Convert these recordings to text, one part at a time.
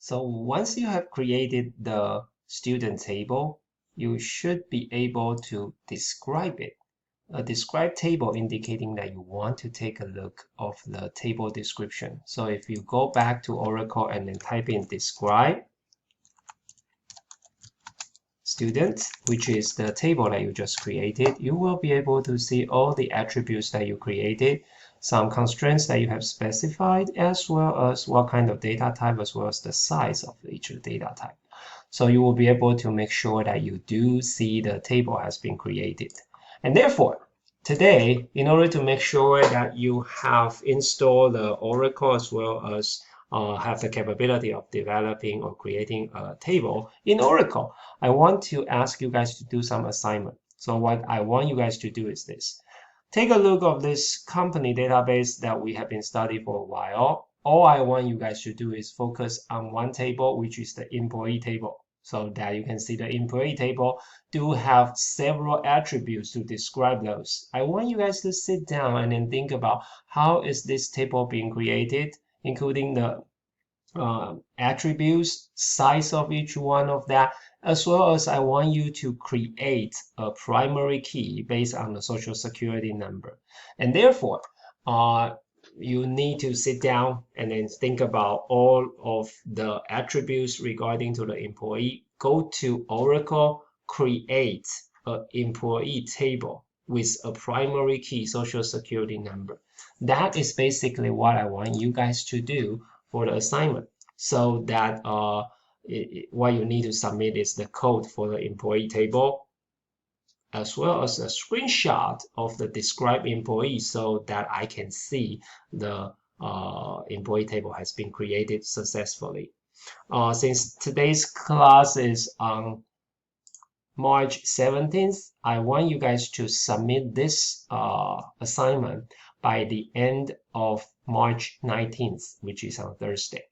So once you have created the student table, you should be able to describe it. A describe table indicating that you want to take a look of the table description. So if you go back to Oracle and then type in describe student, which is the table that you just created, you will be able to see all the attributes that you created, some constraints that you have specified, as well as what kind of data type, as well as the size of each data type. So you will be able to make sure that you do see the table has been created. And therefore, today, in order to make sure that you have installed the Oracle as well as have the capability of developing or creating a table in Oracle, I want to ask you guys to do some assignment. So what I want you guys to do is this. Take a look of this company database that we have been studying for a while. All I want you guys to do is focus on one table, which is the employee table. So that you can see the employee table do have several attributes to describe those. I want you guys to sit down and then think about how is this table being created, including the attributes, size of each one of that, as well as I want you to create a primary key based on the social security number. And therefore, you need to sit down and then think about all of the attributes regarding to the employee. Go to Oracle, create an employee table with a primary key social security number. That is basically what I want you guys to do for the assignment. So that what you need to submit is the code for the employee table, as well as a screenshot of the described employee so that I can see the employee table has been created successfully. Since today's class is on March 17th, I want you guys to submit this assignment by the end of March 19th, which is on Thursday.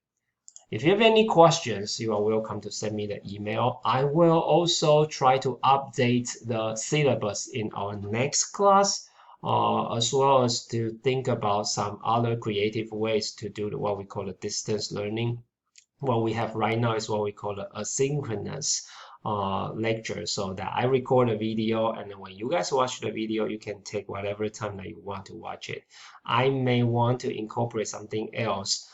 If you have any questions, you are welcome to send me the email. I will also try to update the syllabus in our next class, as well as to think about some other creative ways to do what we call a distance learning. What we have right now is what we call a asynchronous lecture, so that I record a video, and then when you guys watch the video, you can take whatever time that you want to watch it. I may want to incorporate something else,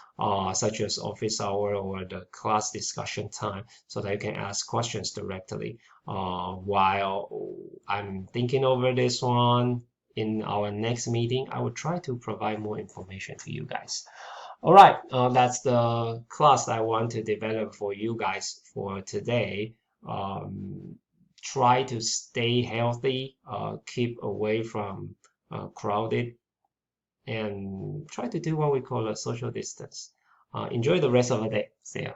such as office hour or the class discussion time, so that you can ask questions directly. While I'm thinking over this one, in our next meeting, I will try to provide more information to you guys. All right, that's the class I want to develop for you guys for today. Try to stay healthy, keep away from crowded, and try to do what we call a social distance. Enjoy the rest of the day. See ya.